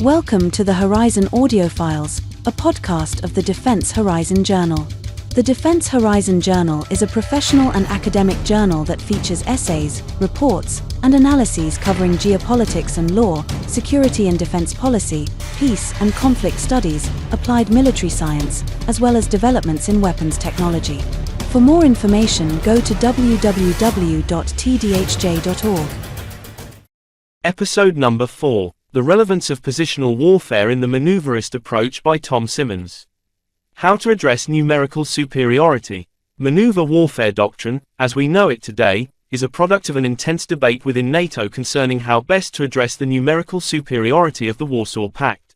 Welcome to the Horizon Audiofiles, a podcast of the Defense Horizon Journal. The Defense Horizon Journal is a professional and academic journal that features essays, reports, and analyses covering geopolitics and law, security and defense policy, peace and conflict studies, applied military science, as well as developments in weapons technology. For more information, go to www.tdhj.org. Episode number 4. The Relevance of Positional Warfare in the Manoeuvrist Approach by Tom Simmons. How to address numerical superiority. Maneuver warfare doctrine, as we know it today, is a product of an intense debate within NATO concerning how best to address the numerical superiority of the Warsaw Pact.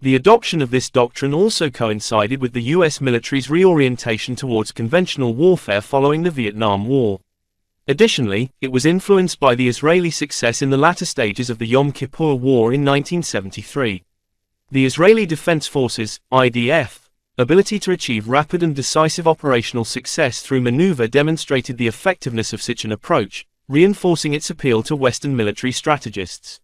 The adoption of this doctrine also coincided with the US military's reorientation towards conventional warfare following the Vietnam War. Additionally, it was influenced by the Israeli success in the latter stages of the Yom Kippur War in 1973. The Israeli Defense Forces, IDF, ability to achieve rapid and decisive operational success through maneuver demonstrated the effectiveness of such an approach, reinforcing its appeal to Western military strategists.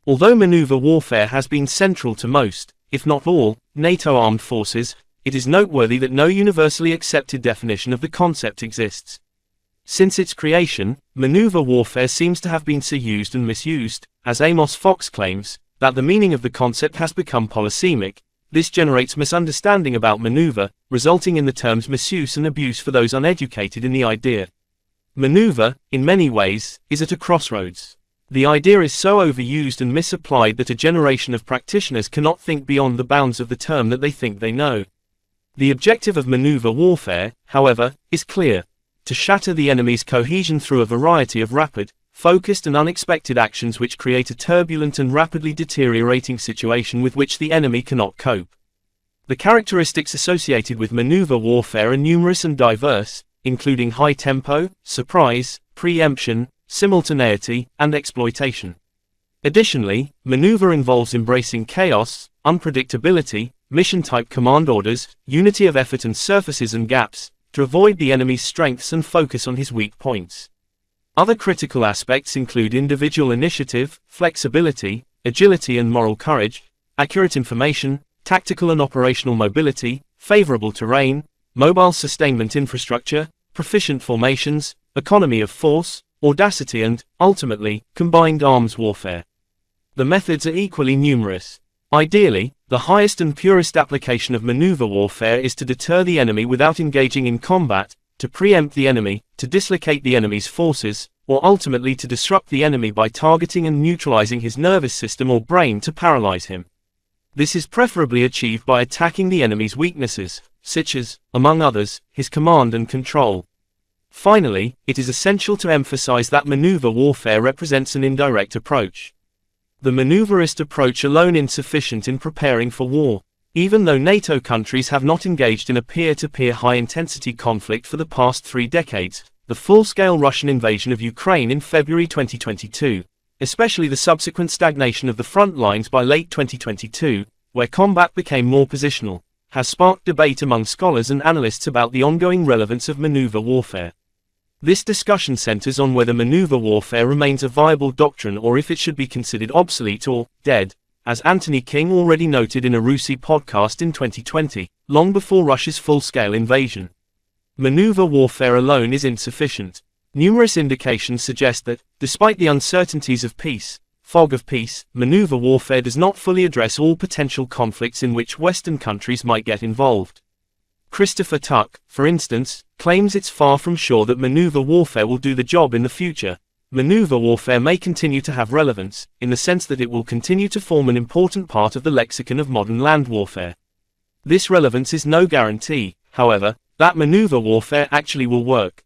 Although maneuver warfare has been central to most, if not all, NATO armed forces, it is noteworthy that no universally accepted definition of the concept exists. Since its creation, maneuver warfare seems to have been so used and misused, as Amos Fox claims, that the meaning of the concept has become polysemic. This generates misunderstanding about maneuver, resulting in the term's misuse and abuse for those uneducated in the idea. Maneuver, in many ways, is at a crossroads. The idea is so overused and misapplied that a generation of practitioners cannot think beyond the bounds of the term that they think they know. The objective of maneuver warfare, however, is clear: to shatter the enemy's cohesion through a variety of rapid, focused and unexpected actions which create a turbulent and rapidly deteriorating situation with which the enemy cannot cope. The characteristics associated with maneuver warfare are numerous and diverse, including high tempo, surprise, preemption, simultaneity, and exploitation. Additionally, maneuver involves embracing chaos, unpredictability, mission-type command orders, unity of effort and surfaces and gaps, to avoid the enemy's strengths and focus on his weak points. Other critical aspects include individual initiative, flexibility, agility and moral courage, accurate information, tactical and operational mobility, favorable terrain, mobile sustainment infrastructure, proficient formations, economy of force, audacity and, ultimately, combined arms warfare. The methods are equally numerous. Ideally, the highest and purest application of maneuver warfare is to deter the enemy without engaging in combat, to preempt the enemy, to dislocate the enemy's forces, or ultimately to disrupt the enemy by targeting and neutralizing his nervous system or brain to paralyze him. This is preferably achieved by attacking the enemy's weaknesses, such as, among others, his command and control. Finally, it is essential to emphasize that maneuver warfare represents an indirect approach. The Manoeuvrist approach alone insufficient in preparing for war. Even though NATO countries have not engaged in a peer-to-peer high-intensity conflict for the past 3 decades, the full-scale Russian invasion of Ukraine in February 2022, especially the subsequent stagnation of the front lines by late 2022, where combat became more positional, has sparked debate among scholars and analysts about the ongoing relevance of maneuver warfare. This discussion centers on whether maneuver warfare remains a viable doctrine or if it should be considered obsolete or dead, as Anthony King already noted in a Rusi podcast in 2020, long before Russia's full-scale invasion. Maneuver warfare alone is insufficient. Numerous indications suggest that, despite the uncertainties of peace, fog of peace, maneuver warfare does not fully address all potential conflicts in which Western countries might get involved. Christopher Tuck, for instance, claims it's far from sure that maneuver warfare will do the job in the future. Maneuver warfare may continue to have relevance, in the sense that it will continue to form an important part of the lexicon of modern land warfare. This relevance is no guarantee, however, that maneuver warfare actually will work.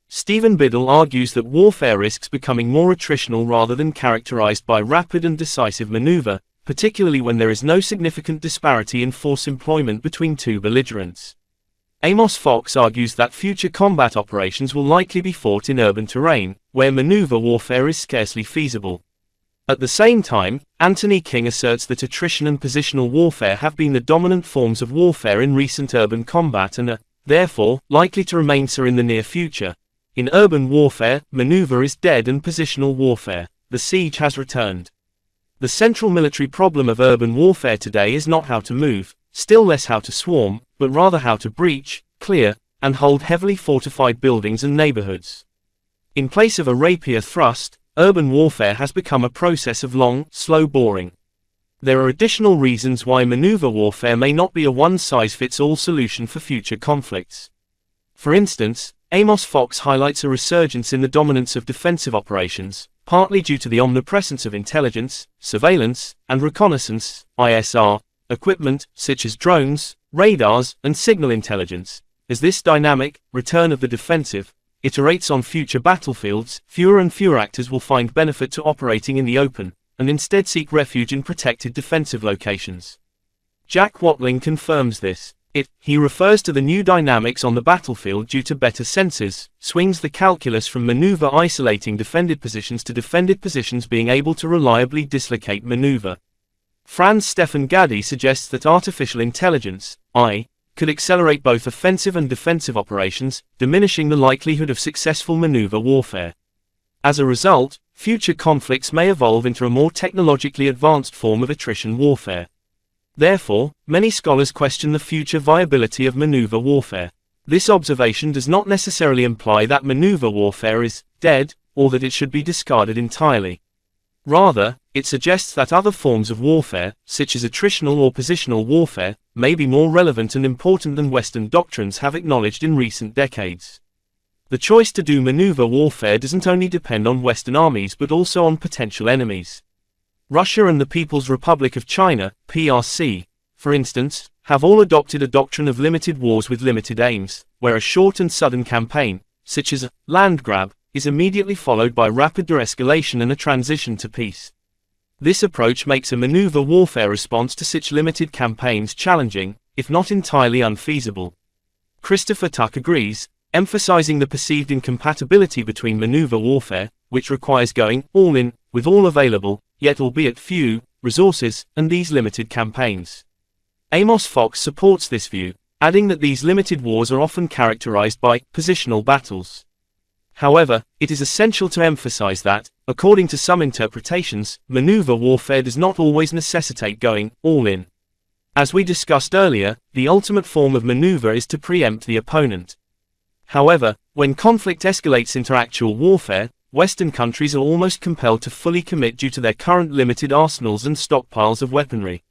Stephen Biddle argues that warfare risks becoming more attritional rather than characterized by rapid and decisive maneuver, particularly when there is no significant disparity in force employment between two belligerents. Amos Fox argues that future combat operations will likely be fought in urban terrain, where maneuver warfare is scarcely feasible. At the same time, Anthony King asserts that attrition and positional warfare have been the dominant forms of warfare in recent urban combat and are, therefore, likely to remain so in the near future. In urban warfare, maneuver is dead and positional warfare, the siege has returned. The central military problem of urban warfare today is not how to move, still less how to swarm, but rather how to breach, clear, and hold heavily fortified buildings and neighborhoods. In place of a rapier thrust, urban warfare has become a process of long, slow boring. There are additional reasons why maneuver warfare may not be a one-size-fits-all solution for future conflicts. For instance, Amos Fox highlights a resurgence in the dominance of defensive operations, partly due to the omnipresence of intelligence, surveillance, and reconnaissance (ISR) equipment, such as drones, radars, and signal intelligence. As this dynamic return of the defensive iterates on future battlefields, fewer and fewer actors will find benefit to operating in the open, and instead seek refuge in protected defensive locations. Jack Watling confirms this. He refers to the new dynamics on the battlefield due to better sensors, swings the calculus from maneuver isolating defended positions to defended positions being able to reliably dislocate maneuver. Franz Stefan Gadi suggests that artificial intelligence, AI, could accelerate both offensive and defensive operations, diminishing the likelihood of successful maneuver warfare. As a result, future conflicts may evolve into a more technologically advanced form of attrition warfare. Therefore, many scholars question the future viability of maneuver warfare. This observation does not necessarily imply that maneuver warfare is dead, or that it should be discarded entirely. Rather, it suggests that other forms of warfare, such as attritional or positional warfare, may be more relevant and important than Western doctrines have acknowledged in recent decades. The choice to do maneuver warfare doesn't only depend on Western armies but also on potential enemies. Russia and the People's Republic of China, PRC, for instance, have all adopted a doctrine of limited wars with limited aims, where a short and sudden campaign, such as a land grab, is immediately followed by rapid de-escalation and a transition to peace. This approach makes a maneuver warfare response to such limited campaigns challenging, if not entirely unfeasible. Christopher Tuck agrees, emphasizing the perceived incompatibility between maneuver warfare, which requires going all in, with all available, yet albeit few, resources, and these limited campaigns. Amos Fox supports this view, adding that these limited wars are often characterized by positional battles. However, it is essential to emphasize that, according to some interpretations, maneuver warfare does not always necessitate going all in. As we discussed earlier, the ultimate form of maneuver is to preempt the opponent. However, when conflict escalates into actual warfare, Western countries are almost compelled to fully commit due to their current limited arsenals and stockpiles of weaponry.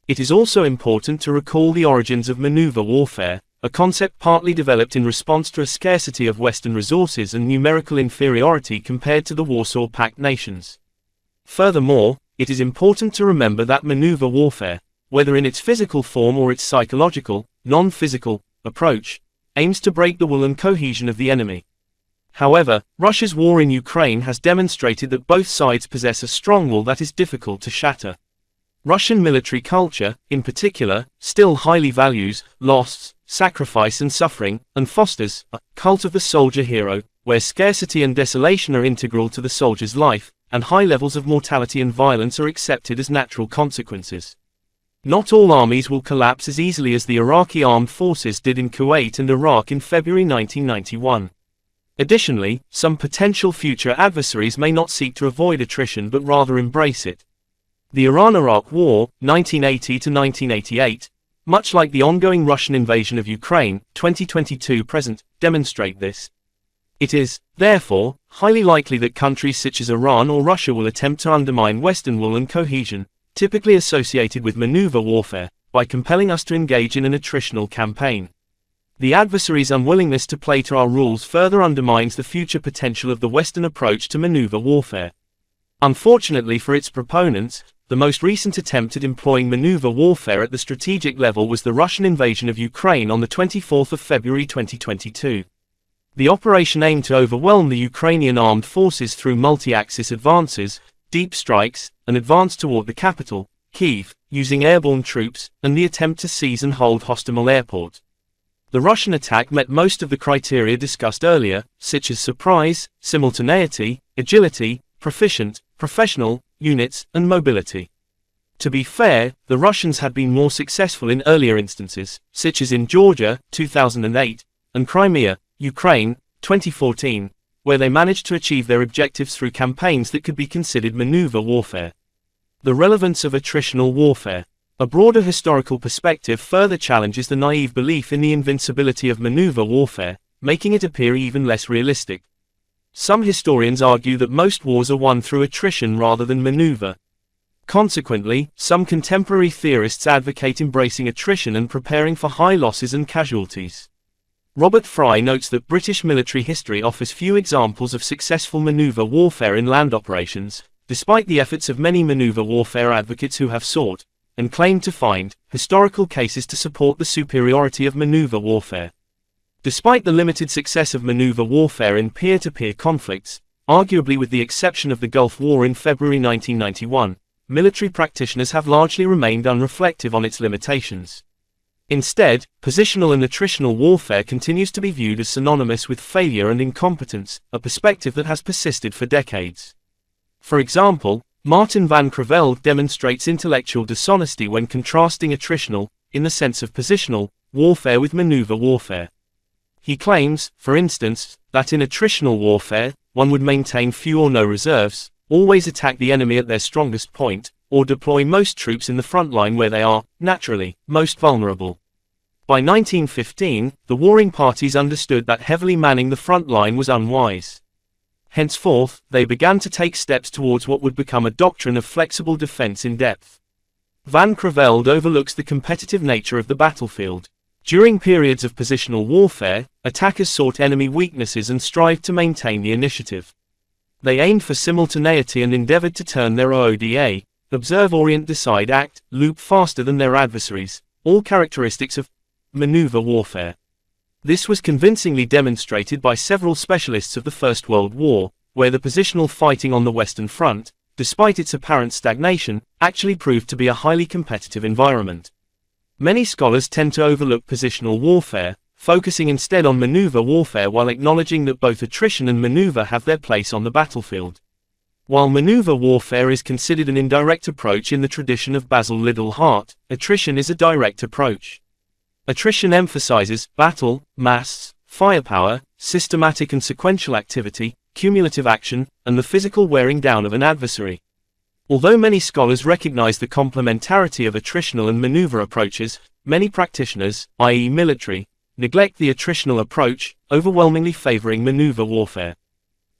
It is also important to recall the origins of maneuver warfare, a concept partly developed in response to a scarcity of Western resources and numerical inferiority compared to the Warsaw Pact nations. Furthermore, it is important to remember that maneuver warfare, whether in its physical form or its psychological, non-physical, approach, aims to break the will and cohesion of the enemy. However, Russia's war in Ukraine has demonstrated that both sides possess a strong will that is difficult to shatter. Russian military culture, in particular, still highly values loss, sacrifice and suffering, and fosters a cult of the soldier hero, where scarcity and desolation are integral to the soldier's life, and high levels of mortality and violence are accepted as natural consequences. Not all armies will collapse as easily as the Iraqi armed forces did in Kuwait and Iraq in February 1991. Additionally, some potential future adversaries may not seek to avoid attrition but rather embrace it. The Iran-Iraq War, 1980 to 1988, much like the ongoing Russian invasion of Ukraine, 2022-present, demonstrate this. It is, therefore, highly likely that countries such as Iran or Russia will attempt to undermine Western will and cohesion, typically associated with maneuver warfare, by compelling us to engage in an attritional campaign. The adversary's unwillingness to play to our rules further undermines the future potential of the Western approach to maneuver warfare. Unfortunately for its proponents, the most recent attempt at employing maneuver warfare at the strategic level was the Russian invasion of Ukraine on the 24th of February 2022. The operation aimed to overwhelm the Ukrainian armed forces through multi-axis advances, deep strikes, an advance toward the capital, Kyiv, using airborne troops, and the attempt to seize and hold Hostomel airport. The Russian attack met most of the criteria discussed earlier, such as surprise, simultaneity, agility, proficient, professional, units, and mobility. To be fair, the Russians had been more successful in earlier instances, such as in Georgia, 2008, and Crimea, Ukraine, 2014, where they managed to achieve their objectives through campaigns that could be considered maneuver warfare. The relevance of attritional warfare. A broader historical perspective further challenges the naive belief in the invincibility of maneuver warfare, making it appear even less realistic. Some historians argue that most wars are won through attrition rather than maneuver. Consequently, some contemporary theorists advocate embracing attrition and preparing for high losses and casualties. Robert Fry notes that British military history offers few examples of successful maneuver warfare in land operations, despite the efforts of many maneuver warfare advocates who have sought, and claimed to find, historical cases to support the superiority of maneuver warfare. Despite the limited success of maneuver warfare in peer-to-peer conflicts, arguably with the exception of the Gulf War in February 1991, military practitioners have largely remained unreflective on its limitations. Instead, positional and attritional warfare continues to be viewed as synonymous with failure and incompetence, a perspective that has persisted for decades. For example, Martin van Creveld demonstrates intellectual dishonesty when contrasting attritional, in the sense of positional, warfare with maneuver warfare. He claims, for instance, that in attritional warfare, one would maintain few or no reserves, always attack the enemy at their strongest point, or deploy most troops in the front line where they are, naturally, most vulnerable. By 1915, the warring parties understood that heavily manning the front line was unwise. Henceforth, they began to take steps towards what would become a doctrine of flexible defense in depth. Van Creveld overlooks the competitive nature of the battlefield. During periods of positional warfare, attackers sought enemy weaknesses and strived to maintain the initiative. They aimed for simultaneity and endeavored to turn their OODA, observe, orient, decide, act, loop faster than their adversaries, all characteristics of maneuver warfare. This was convincingly demonstrated by several specialists of the First World War, where the positional fighting on the Western Front, despite its apparent stagnation, actually proved to be a highly competitive environment. Many scholars tend to overlook positional warfare, focusing instead on maneuver warfare while acknowledging that both attrition and maneuver have their place on the battlefield. While maneuver warfare is considered an indirect approach in the tradition of Basil Liddell Hart, attrition is a direct approach. Attrition emphasizes battle, mass, firepower, systematic and sequential activity, cumulative action, and the physical wearing down of an adversary. Although many scholars recognize the complementarity of attritional and maneuver approaches, many practitioners, i.e. military, neglect the attritional approach, overwhelmingly favoring maneuver warfare.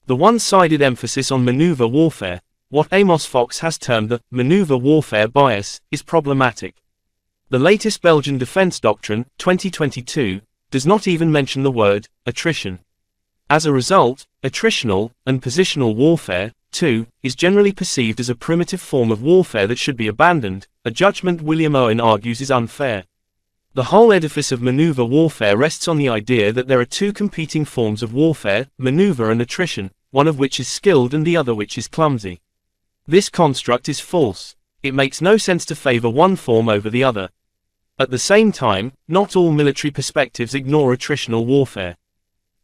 The one-sided emphasis on maneuver warfare, what Amos Fox has termed the maneuver warfare bias, is problematic. The latest Belgian Defense Doctrine, 2022, does not even mention the word attrition. As a result, attritional and positional warfare, too, is generally perceived as a primitive form of warfare that should be abandoned, a judgment William Owen argues is unfair. The whole edifice of maneuver warfare rests on the idea that there are two competing forms of warfare, maneuver and attrition, one of which is skilled and the other which is clumsy. This construct is false. It makes no sense to favor one form over the other. At the same time, not all military perspectives ignore attritional warfare.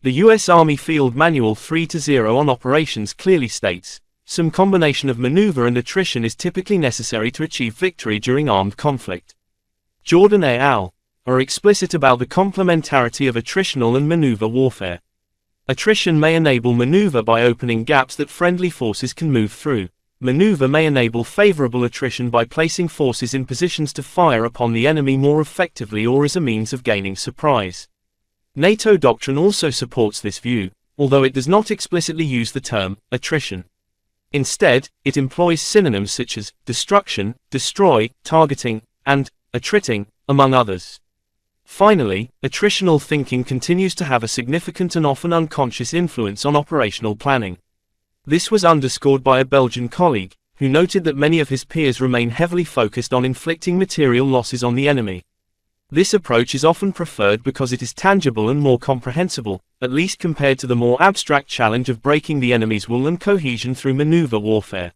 The U.S. Army Field Manual 3.0 on operations clearly states, some combination of maneuver and attrition is typically necessary to achieve victory during armed conflict. Jordan et al. Are explicit about the complementarity of attritional and maneuver warfare. Attrition may enable maneuver by opening gaps that friendly forces can move through. Maneuver may enable favorable attrition by placing forces in positions to fire upon the enemy more effectively or as a means of gaining surprise. NATO doctrine also supports this view, although it does not explicitly use the term attrition. Instead, it employs synonyms such as destruction, destroy, targeting, and attritting, among others. Finally, attritional thinking continues to have a significant and often unconscious influence on operational planning. This was underscored by a Belgian colleague, who noted that many of his peers remain heavily focused on inflicting material losses on the enemy. This approach is often preferred because it is tangible and more comprehensible, at least compared to the more abstract challenge of breaking the enemy's will and cohesion through maneuver warfare.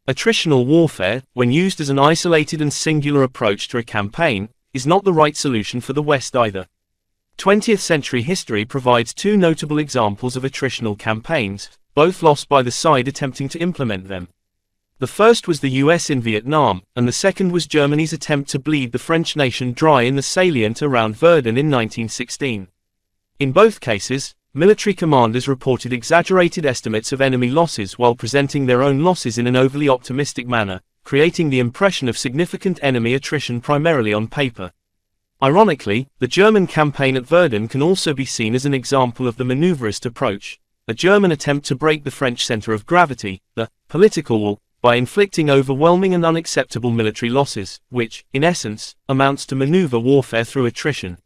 Attritional warfare, when used as an isolated and singular approach to a campaign, is not the right solution for the West either. 20th century history provides two notable examples of attritional campaigns, both lost by the side attempting to implement them. The first was the US in Vietnam, and the second was Germany's attempt to bleed the French nation dry in the salient around Verdun in 1916. In both cases, military commanders reported exaggerated estimates of enemy losses while presenting their own losses in an overly optimistic manner, creating the impression of significant enemy attrition primarily on paper. Ironically, the German campaign at Verdun can also be seen as an example of the Manoeuvrist approach, a German attempt to break the French center of gravity, the political wall, by inflicting overwhelming and unacceptable military losses, which, in essence, amounts to maneuver warfare through attrition.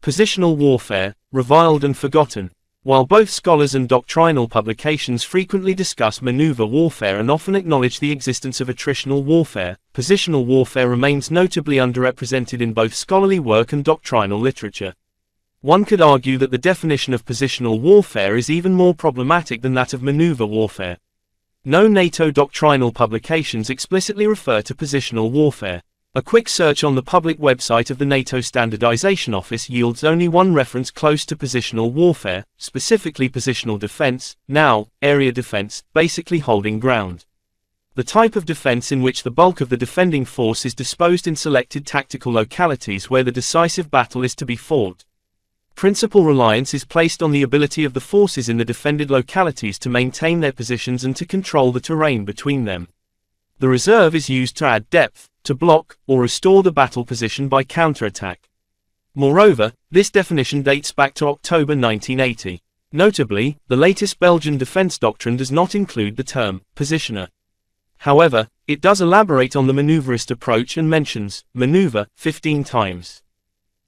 Positional warfare, reviled and forgotten. While both scholars and doctrinal publications frequently discuss maneuver warfare and often acknowledge the existence of attritional warfare, positional warfare remains notably underrepresented in both scholarly work and doctrinal literature. One could argue that the definition of positional warfare is even more problematic than that of maneuver warfare. No NATO doctrinal publications explicitly refer to positional warfare. A quick search on the public website of the NATO Standardization Office yields only one reference close to positional warfare, specifically positional defense, now, area defense, basically holding ground. The type of defense in which the bulk of the defending force is disposed in selected tactical localities where the decisive battle is to be fought. Principal reliance is placed on the ability of the forces in the defended localities to maintain their positions and to control the terrain between them. The reserve is used to add depth, to block, or restore the battle position by counterattack. Moreover, this definition dates back to October 1980. Notably, the latest Belgian defense doctrine does not include the term positioner. However, it does elaborate on the Manoeuvrist approach and mentions maneuver 15 times.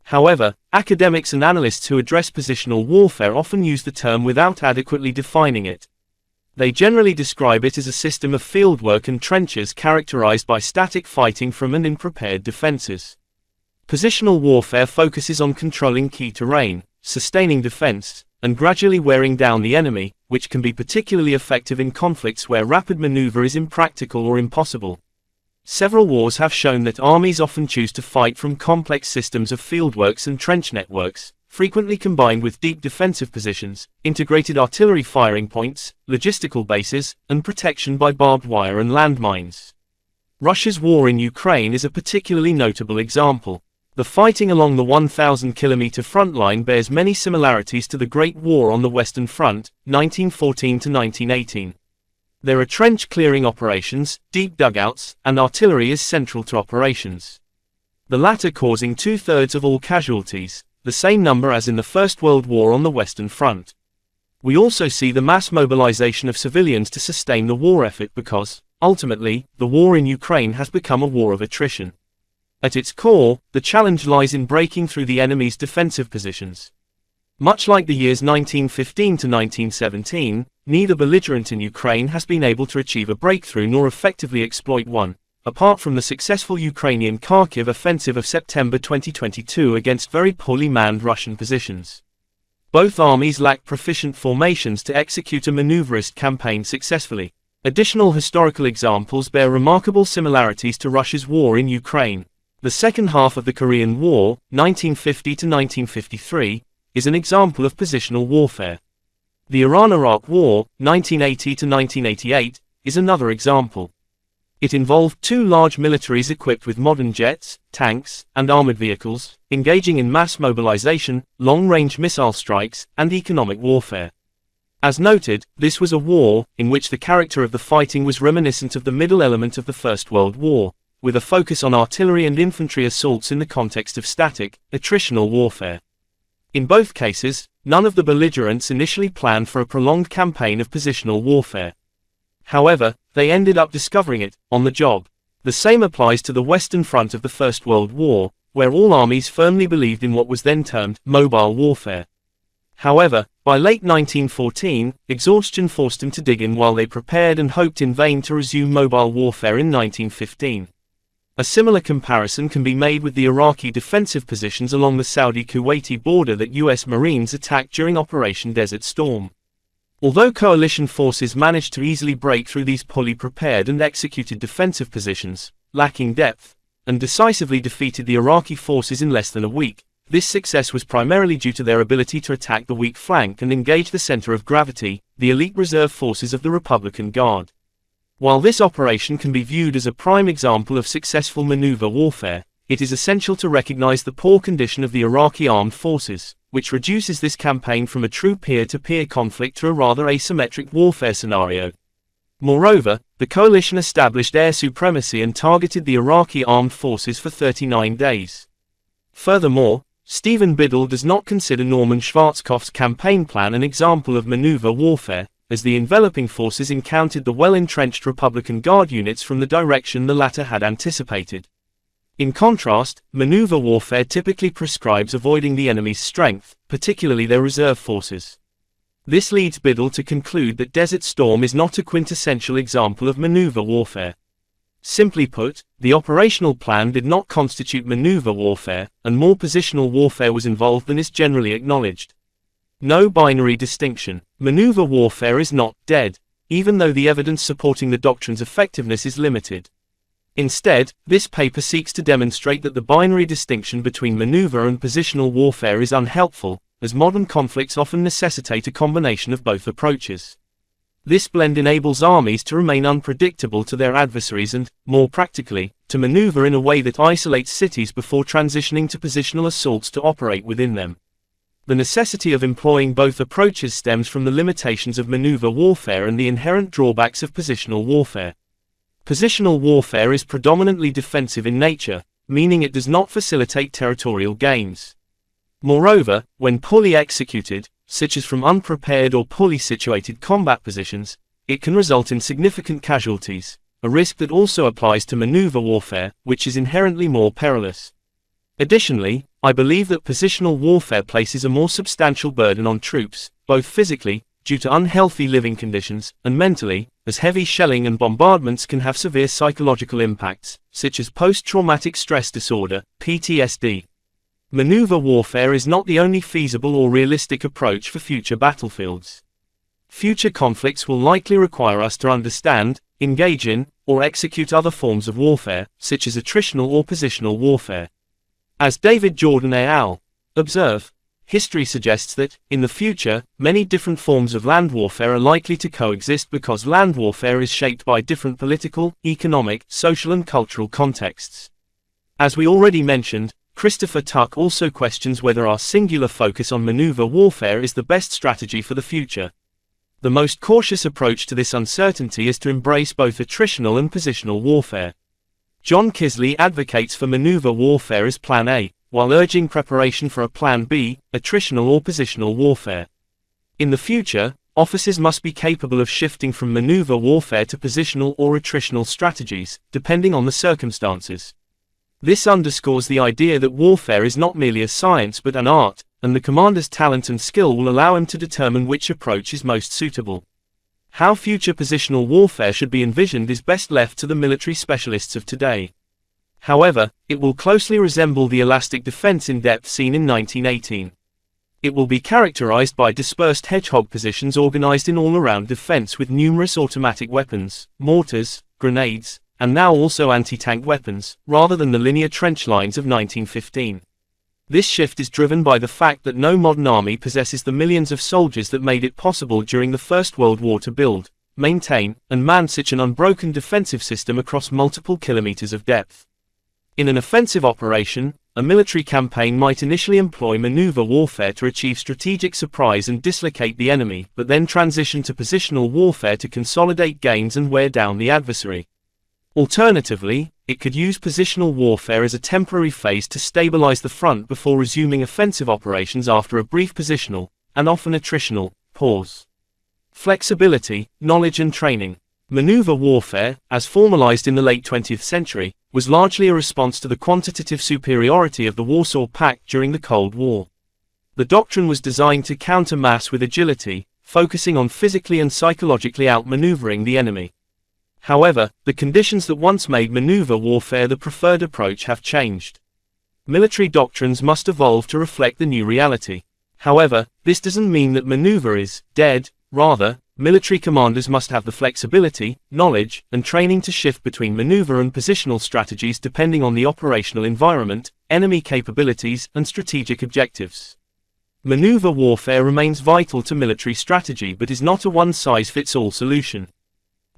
However, academics and analysts who address positional warfare often use the term without adequately defining it. They generally describe it as a system of fieldwork and trenches characterized by static fighting from and in prepared defenses. Positional warfare focuses on controlling key terrain, sustaining defense, and gradually wearing down the enemy, which can be particularly effective in conflicts where rapid maneuver is impractical or impossible. Several wars have shown that armies often choose to fight from complex systems of fieldworks and trench networks, frequently combined with deep defensive positions, integrated artillery firing points, logistical bases, and protection by barbed wire and landmines. Russia's war in Ukraine is a particularly notable example. The fighting along the 1,000-kilometer front line bears many similarities to the Great War on the Western Front, 1914 to 1918. There are trench-clearing operations, deep dugouts, and artillery is central to operations. The latter causing two-thirds of all casualties, the same number as in the First World War on the Western Front. We also see the mass mobilization of civilians to sustain the war effort because, ultimately, the war in Ukraine has become a war of attrition. At its core, the challenge lies in breaking through the enemy's defensive positions. Much like the years 1915 to 1917, neither belligerent in Ukraine has been able to achieve a breakthrough nor effectively exploit one, apart from the successful Ukrainian Kharkiv offensive of September 2022 against very poorly manned Russian positions. Both armies lack proficient formations to execute a Manoeuvrist campaign successfully. Additional historical examples bear remarkable similarities to Russia's war in Ukraine. The second half of the Korean War, 1950 to 1953, is an example of positional warfare. The Iran-Iraq War, 1980 to 1988, is another example. It involved two large militaries equipped with modern jets, tanks, and armored vehicles, engaging in mass mobilization, long-range missile strikes, and economic warfare. As noted, this was a war in which the character of the fighting was reminiscent of the middle element of the First World War, with a focus on artillery and infantry assaults in the context of static, attritional warfare. In both cases, none of the belligerents initially planned for a prolonged campaign of positional warfare. However, they ended up discovering it, on the job. The same applies to the Western Front of the First World War, where all armies firmly believed in what was then termed mobile warfare. However, by late 1914, exhaustion forced them to dig in while they prepared and hoped in vain to resume mobile warfare in 1915. A similar comparison can be made with the Iraqi defensive positions along the Saudi-Kuwaiti border that U.S. Marines attacked during Operation Desert Storm. Although coalition forces managed to easily break through these poorly prepared and executed defensive positions, lacking depth, and decisively defeated the Iraqi forces in less than a week, this success was primarily due to their ability to attack the weak flank and engage the center of gravity, the elite reserve forces of the Republican Guard. While this operation can be viewed as a prime example of successful maneuver warfare, it is essential to recognize the poor condition of the Iraqi armed forces, which reduces this campaign from a true peer-to-peer conflict to a rather asymmetric warfare scenario. Moreover, the coalition established air supremacy and targeted the Iraqi armed forces for 39 days. Furthermore, Stephen Biddle does not consider Norman Schwarzkopf's campaign plan an example of maneuver warfare, as the enveloping forces encountered the well-entrenched Republican Guard units from the direction the latter had anticipated. In contrast, maneuver warfare typically prescribes avoiding the enemy's strength, particularly their reserve forces. This leads Biddle to conclude that Desert Storm is not a quintessential example of maneuver warfare. Simply put, the operational plan did not constitute maneuver warfare, and more positional warfare was involved than is generally acknowledged. No binary distinction. Maneuver warfare is not dead, even though the evidence supporting the doctrine's effectiveness is limited. Instead, this paper seeks to demonstrate that the binary distinction between maneuver and positional warfare is unhelpful, as modern conflicts often necessitate a combination of both approaches. This blend enables armies to remain unpredictable to their adversaries and, more practically, to maneuver in a way that isolates cities before transitioning to positional assaults to operate within them. The necessity of employing both approaches stems from the limitations of maneuver warfare and the inherent drawbacks of positional warfare. Positional warfare is predominantly defensive in nature, meaning it does not facilitate territorial gains. Moreover, when poorly executed, such as from unprepared or poorly situated combat positions, it can result in significant casualties, a risk that also applies to maneuver warfare, which is inherently more perilous. Additionally, I believe that positional warfare places a more substantial burden on troops, both physically, due to unhealthy living conditions, and mentally, as heavy shelling and bombardments can have severe psychological impacts, such as post-traumatic stress disorder, PTSD. Maneuver warfare is not the only feasible or realistic approach for future battlefields. Future conflicts will likely require us to understand, engage in, or execute other forms of warfare, such as attritional or positional warfare. As David Jordan et al. Observe, history suggests that, in the future, many different forms of land warfare are likely to coexist because land warfare is shaped by different political, economic, social and cultural contexts. As we already mentioned, Christopher Tuck also questions whether our singular focus on maneuver warfare is the best strategy for the future. The most cautious approach to this uncertainty is to embrace both attritional and positional warfare. John Kisley advocates for maneuver warfare as Plan A, while urging preparation for a Plan B, attritional or positional warfare. In the future, officers must be capable of shifting from maneuver warfare to positional or attritional strategies, depending on the circumstances. This underscores the idea that warfare is not merely a science but an art, and the commander's talent and skill will allow him to determine which approach is most suitable. How future positional warfare should be envisioned is best left to the military specialists of today. However, it will closely resemble the elastic defense in depth seen in 1918. It will be characterized by dispersed hedgehog positions organized in all-around defense with numerous automatic weapons, mortars, grenades, and now also anti-tank weapons, rather than the linear trench lines of 1915. This shift is driven by the fact that no modern army possesses the millions of soldiers that made it possible during the First World War to build, maintain, and man such an unbroken defensive system across multiple kilometers of depth. In an offensive operation, a military campaign might initially employ maneuver warfare to achieve strategic surprise and dislocate the enemy, but then transition to positional warfare to consolidate gains and wear down the adversary. Alternatively, it could use positional warfare as a temporary phase to stabilize the front before resuming offensive operations after a brief positional, and often attritional, pause. Flexibility, knowledge and training. Maneuver warfare, as formalized in the late 20th century, was largely a response to the quantitative superiority of the Warsaw Pact during the Cold War. The doctrine was designed to counter mass with agility, focusing on physically and psychologically outmaneuvering the enemy. However, the conditions that once made maneuver warfare the preferred approach have changed. Military doctrines must evolve to reflect the new reality. However, this doesn't mean that maneuver is dead. Rather, military commanders must have the flexibility, knowledge, and training to shift between maneuver and positional strategies depending on the operational environment, enemy capabilities, and strategic objectives. Maneuver warfare remains vital to military strategy but is not a one-size-fits-all solution.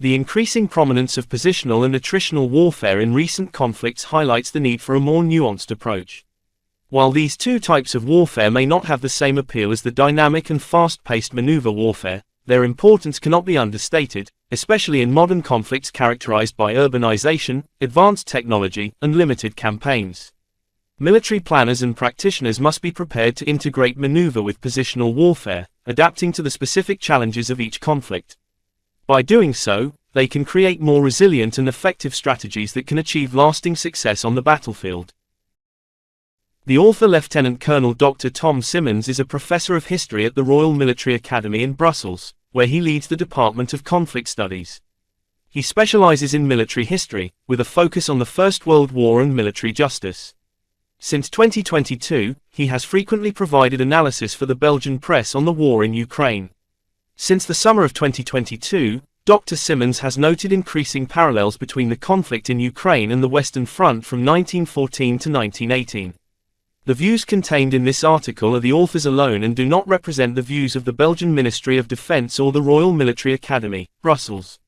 The increasing prominence of positional and attritional warfare in recent conflicts highlights the need for a more nuanced approach. While these two types of warfare may not have the same appeal as the dynamic and fast-paced maneuver warfare, their importance cannot be understated, especially in modern conflicts characterized by urbanization, advanced technology, and limited campaigns. Military planners and practitioners must be prepared to integrate maneuver with positional warfare, adapting to the specific challenges of each conflict. By doing so, they can create more resilient and effective strategies that can achieve lasting success on the battlefield. The author Lieutenant Colonel Dr. Tom Simmons is a professor of history at the Royal Military Academy in Brussels, where he leads the Department of Conflict Studies. He specializes in military history, with a focus on the First World War and military justice. Since 2022, he has frequently provided analysis for the Belgian press on the war in Ukraine. Since the summer of 2022, Dr. Simmons has noted increasing parallels between the conflict in Ukraine and the Western Front from 1914 to 1918. The views contained in this article are the author's alone and do not represent the views of the Belgian Ministry of Defense or the Royal Military Academy, Brussels.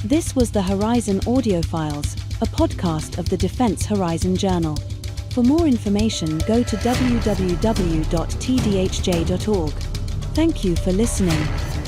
This was the Horizon Audiofiles, a podcast of the Defense Horizon Journal. For more information, go to www.tdhj.org. Thank you for listening.